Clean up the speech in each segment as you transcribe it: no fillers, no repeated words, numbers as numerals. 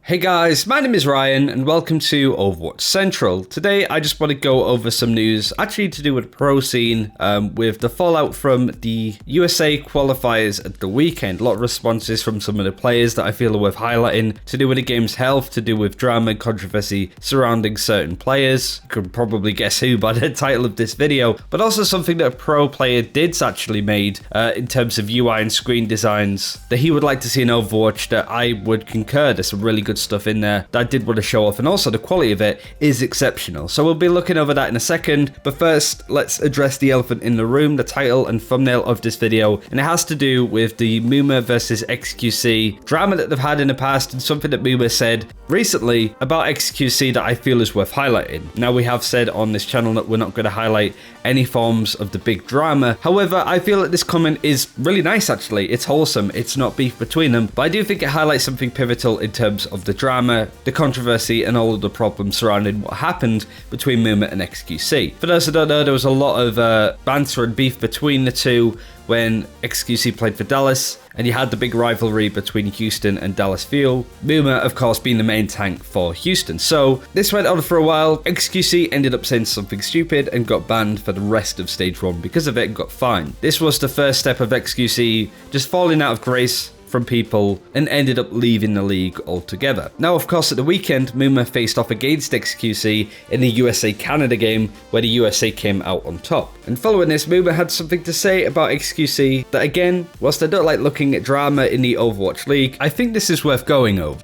Hey guys, my name is Ryan and welcome to Overwatch Central. Today I just want to go over some news actually to do with the pro scene with the fallout from the USA qualifiers at the weekend. A lot of responses from some of the players that I feel are worth highlighting to do with the game's health, to do with drama and controversy surrounding certain players. You could probably guess who by the title of this video, but also something that a pro player did actually made in terms of UI and screen designs that he would like to see in Overwatch that I would concur. There's some really good stuff in there that I did want to show off, and also the quality of it is exceptional. So we'll be looking over that in a second, but first let's address the elephant in the room, the title and thumbnail of this video, and it has to do with the Muma versus Xqc drama that they've had in the past, and something that Muma said recently about Xqc that I feel is worth highlighting. Now, we have said on this channel that we're not going to highlight any forms of the big drama. However, I feel that this comment is really nice actually. It's wholesome, it's not beef between them, but I do think it highlights something pivotal in terms of the drama, the controversy, and all of the problems surrounding what happened between Muma and Xqc. For those who don't know, there was a lot of banter and beef between the two when Xqc played for Dallas, and you had the big rivalry between Houston and Dallas Fuel. Muma, of course, being the main tank for Houston. So this went on for a while. Xqc ended up saying something stupid and got banned for the rest of Stage 1 because of it and got fined. This was the first step of Xqc just falling out of grace from people and ended up leaving the league altogether. Now, of course, at the weekend, Muma faced off against Xqc in the USA-Canada game, where the USA came out on top. And following this, Muma had something to say about Xqc that, again, whilst I don't like looking at drama in the Overwatch League, I think this is worth going over.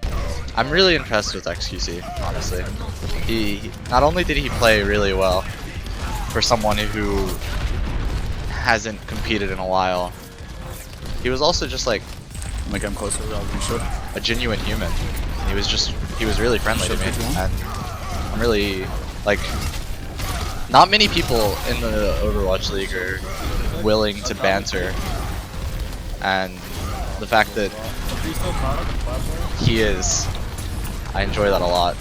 I'm really impressed with Xqc, honestly. He not only did he play really well for someone who hasn't competed in a while, he was also just like I'm closer, a genuine human. He was really friendly to me, and I'm really, like, not many people in the Overwatch League are willing to banter, and the fact that he is, I enjoy that a lot.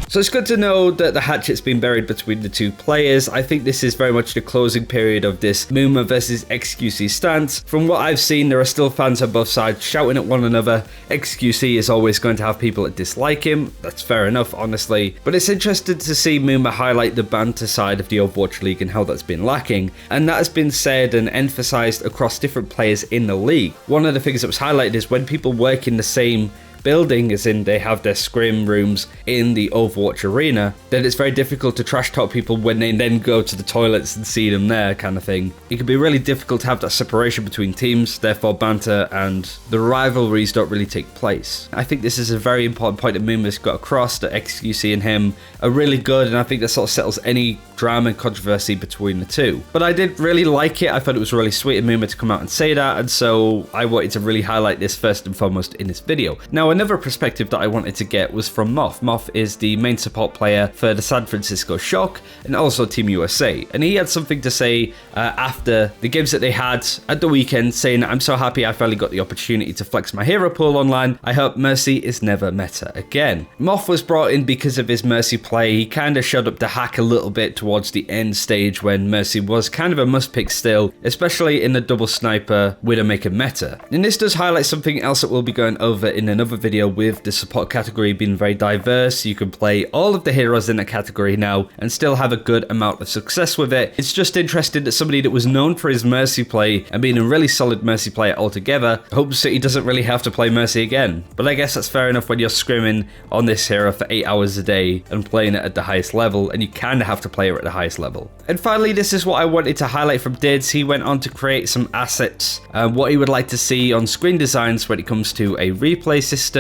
So it's good to know that the hatchet's been buried between the two players. I think this is very much the closing period of this Muma versus Xqc stance. From what I've seen, there are still fans on both sides shouting at one another. Xqc is always going to have people that dislike him. That's fair enough, honestly. But it's interesting to see Muma highlight the banter side of the Overwatch League and how that's been lacking. And that has been said and emphasized across different players in the league. One of the things that was highlighted is when people work in the same building, as in they have their scrim rooms in the Overwatch arena, then it's very difficult to trash talk people when they then go to the toilets and see them there, kind of thing. It can be really difficult to have that separation between teams, therefore banter and the rivalries don't really take place. I think this is a very important point that Muma's got across, that Xqc and him are really good, and I think that sort of settles any drama and controversy between the two. But I did really like it. I thought it was really sweet of Muma to come out and say that, and so I wanted to really highlight this first and foremost in this video. Now, another perspective that I wanted to get was from Moth. Moth is the main support player for the San Francisco Shock and also Team USA, and he had something to say after the games that they had at the weekend, saying, "I'm so happy I finally got the opportunity to flex my hero pool online. I hope Mercy is never meta again." Moth was brought in because of his Mercy play. He kind of showed up the hack a little bit towards the end stage when Mercy was kind of a must pick still, especially in the double sniper Widowmaker meta. And this does highlight something else that we'll be going over in another video, with the support category being very diverse. You can play all of the heroes in that category now and still have a good amount of success with it. It's just interesting that somebody that was known for his Mercy play and being a really solid Mercy player altogether hopes that he doesn't really have to play Mercy again. But I guess that's fair enough when you're scrimming on this hero for 8 hours a day and playing it at the highest level, and you kind of have to play her at the highest level. And finally, this is what I wanted to highlight from Dids. He went on to create some assets, what he would like to see on screen designs when it comes to a replay system,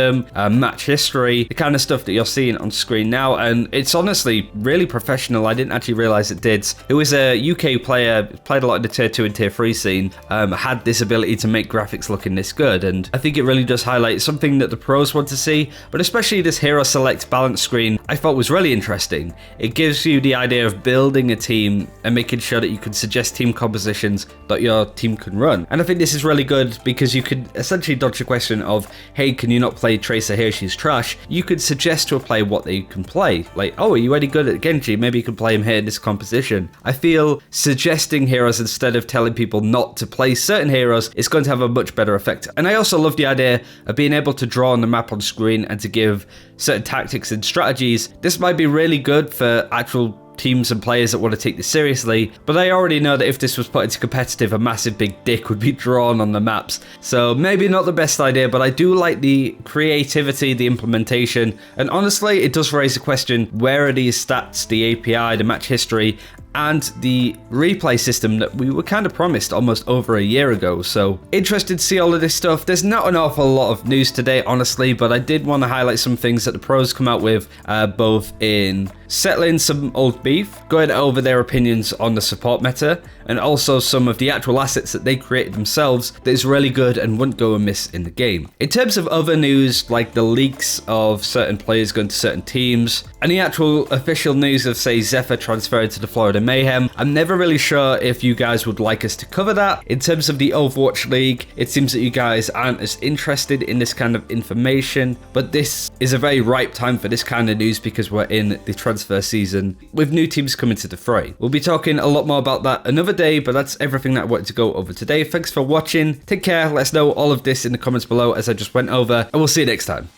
match history, the kind of stuff that you're seeing on screen now, and it's honestly really professional. I didn't actually realize it Dids, who is a UK player, played a lot in the tier 2 and tier 3 scene, had this ability to make graphics looking this good, and I think it really does highlight something that the pros want to see, but especially this hero select balance screen I thought was really interesting. It gives you the idea of building a team and making sure that you can suggest team compositions that your team can run, and I think this is really good because you could essentially dodge the question of, hey, can you not play play Tracer here, she's trash, you could suggest to a player what they can play. Like, oh, are you any good at Genji? Maybe you can play him here in this composition. I feel suggesting heroes instead of telling people not to play certain heroes is going to have a much better effect. And I also love the idea of being able to draw on the map on screen and to give certain tactics and strategies. This might be really good for actual teams and players that want to take this seriously, but I already know that if this was put into competitive, a massive big dick would be drawn on the maps. So maybe not the best idea, but I do like the creativity, the implementation, and honestly, it does raise the question, where are these stats, the API, the match history, and the replay system that we were kind of promised almost over a year ago? So interested to see all of this stuff. There's not an awful lot of news today, honestly, but I did want to highlight some things that the pros come out with, both in settling some old beef, going over their opinions on the support meta, and also some of the actual assets that they created themselves that is really good and wouldn't go amiss in the game. In terms of other news, like the leaks of certain players going to certain teams, and the actual official news of, say, Zephyr transferring to the Florida Mayhem, I'm never really sure if you guys would like us to cover that. In terms of the Overwatch League, it seems that you guys aren't as interested in this kind of information, but this is a very ripe time for this kind of news because we're in the transfer season with new teams coming to the fray. We'll be talking a lot more about that another day, but that's everything that I wanted to go over today. Thanks for watching. Take care. Let us know all of this in the comments below as I just went over, and we'll see you next time.